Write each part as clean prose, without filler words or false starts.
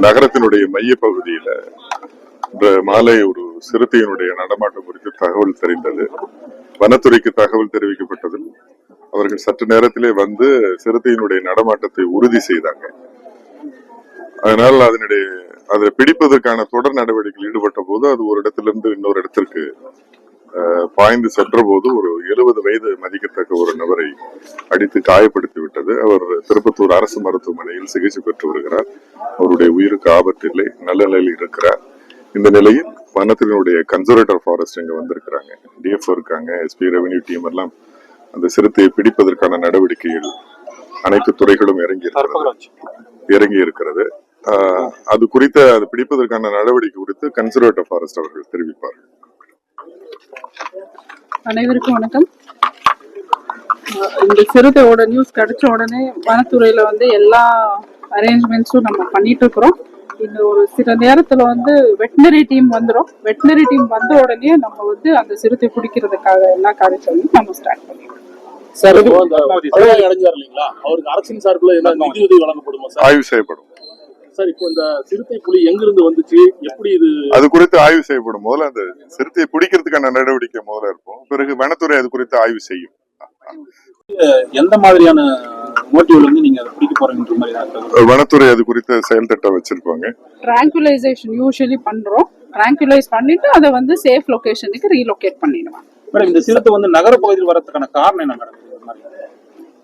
நகரத்தினுடைய மைய பகுதியில மாலை ஒரு சிறுத்தையினுடைய நடமாட்டம் குறித்து தகவல் தெரிந்தது. வனத்துறைக்கு தகவல் தெரிவிக்கப்பட்டதில் அவர்கள் சற்று நேரத்திலே வந்து சிறுத்தையினுடைய நடமாட்டத்தை உறுதி செய்தாங்க. அதனால் அதை பிடிப்பதற்கான தொடர் நடவடிக்கையில் ஈடுபட்ட போது அது ஒரு இடத்திலிருந்து இன்னொரு இடத்திற்கு பாய்ந்து சென்ற போது ஒரு 70 வயது மதிக்கத்தக்க ஒரு நபரை அடித்து காயப்படுத்தி விட்டது. அவர் திருப்பத்தூர் அரசு மருத்துவமனையில் சிகிச்சை பெற்று வருகிறார். அவருடைய உயிருக்கு ஆபத்து இல்லை, நல்ல நிலையில் இருக்கிறார். இந்த நிலையில் வனத்தினுடைய கன்சர்வேட்டர் ஃபாரஸ்ட் இங்க வந்திருக்கிறாங்க, டிஎஃப்ஓ இருக்காங்க, எஸ்பி ரெவன்யூ டீம் எல்லாம் அந்த சிறுத்தையை பிடிப்பதற்கான நடவடிக்கையில் அனைத்து துறைகளும் இறங்கி இருக்கிறது. அது குறித்த அது பிடிப்பதற்கான நடவடிக்கை குறித்து கன்சர்வேட்டர் ஃபாரஸ்ட் அவர்கள் தெரிவிப்பார்கள். அனைவருக்கும் வணக்கம். இந்த சிறுத்தையோட நியூஸ் கிடைச்ச உடனே வனத்துறையில வந்து எல்லா அரேஞ்ச்மெண்ட்ஸும் நம்ம பண்ணிட்டு இருக்கிறோம். இந்த ஒரு சில நேரத்துல வந்து வெட்டினரி டீம் வந்துடும். வெட்டினரி டீம் வந்த உடனே நம்ம வந்து அந்த சிறுத்தை பிடிக்கிறதுக்காக எல்லா காரியத்தையும் நம்ம ஸ்டார்ட் பண்ணிடுவோம். அவருக்கு அரசின் சார்பில் நிதியுதவி வழங்கப்படுமா? ஆய்வு செய்யப்படும் சார். இப்போ இந்த சிறுத்தை புலி எங்கிருந்து வந்துச்சு, எப்படி இது அது குறித்து ஆய்வு செய்யப்படும். முதல்ல அந்த சிறுத்தையை பிடிக்கிறதுக்கான நடவடிக்கை முதல்ல இருக்கும், பிறகு வனத்துறை அது குறித்து ஆய்வு செய்யும். எந்த மாதிரியான மோட்டிவ்ல இருந்து நீங்க அதை பிடிக்க போறீங்கன்ற மாதிரி வனத்துறை அது குறித்த செயல் திட்டம் வச்சிருப்பாங்க. ட்ராங்குலைசேஷன் யூசுவலி பண்றோம். ட்ராங்குலைஸ் பண்ணிட்டு அதை வந்து சேஃப் லொகேஷனுக்கு ரீலோகேட் பண்ணிடுவாங்க. மேடம், இந்த சிறுத்தை வந்து நகர பகுதியில் வரதுக்கான காரணம் என்ன மேடம்?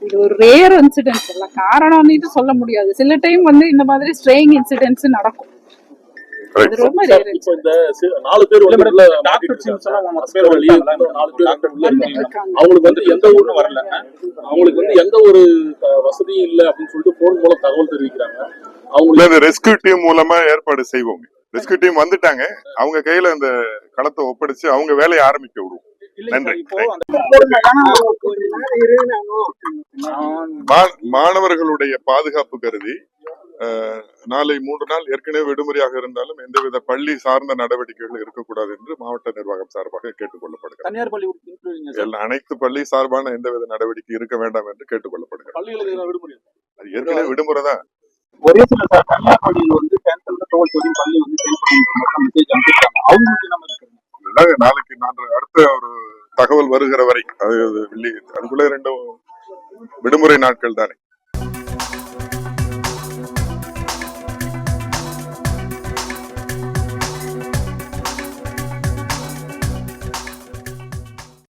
இது ஒரு ரேர் இன்சிடென்ட்ஸ் இல்ல, காரணம்னு சொல்ல முடியாது. சில டைம் வந்து இந்த மாதிரி ஸ்ட்ரேயிங் இன்சிடென்ட்ஸ் நடக்கும். அது ரொம்ப ரேர். இப்போ இந்த 4 பேர் வந்து டாக்டர் டீம்ஸ் எல்லாம் மொத்த பேர் வெளிய 4 பேர் டாக்டர் உள்ள இருக்காங்க. அவங்களுக்கு வந்து எந்த ஊர்னு வரல, அவங்களுக்கு வந்து எந்த ஒரு வசதியும் இல்ல அப்படின்னு சொல்லிட்டு போன் மூலம் தகவல் தெரிவிக்கிறாங்க. அவங்களுக்கு ரெஸ்கியூ டீம் மூலமா ஏற்பாடு செய்வோம். ரெஸ்கியூ டீம் வந்துட்டாங்க, அவங்க கையில அந்த களத்தை ஒப்படைச்சு அவங்க வேலையை ஆரம்பிக்க விடுவோம். மாணவர்களுடைய பாதுகாப்பு கருதி நாளை 3 நாள் ஏற்கனவே விடுமுறையாக இருந்தாலும் எந்தவித பள்ளி சார்ந்த நடவடிக்கைகள் இருக்கக்கூடாது என்று மாவட்ட நிர்வாகம் சார்பாக கேட்டுக்கொள்ளப்படுகிறது. அனைத்து பள்ளி சார்பான எந்தவித நடவடிக்கை இருக்க வேண்டாம் என்று கேட்டுக்கொள்ளப்படுகிறது. அது ஏற்கனவே விடுமுறை தான். ஒரே சில தனியார் பள்ளியில் வந்து 10th and 12th வரையும் பள்ளி வந்து நாளைக்கு அடுத்த ஒரு தகவல் வருகிற வரை அதுக்குள்ள 2 விடுமுறை நாட்கள் தானே.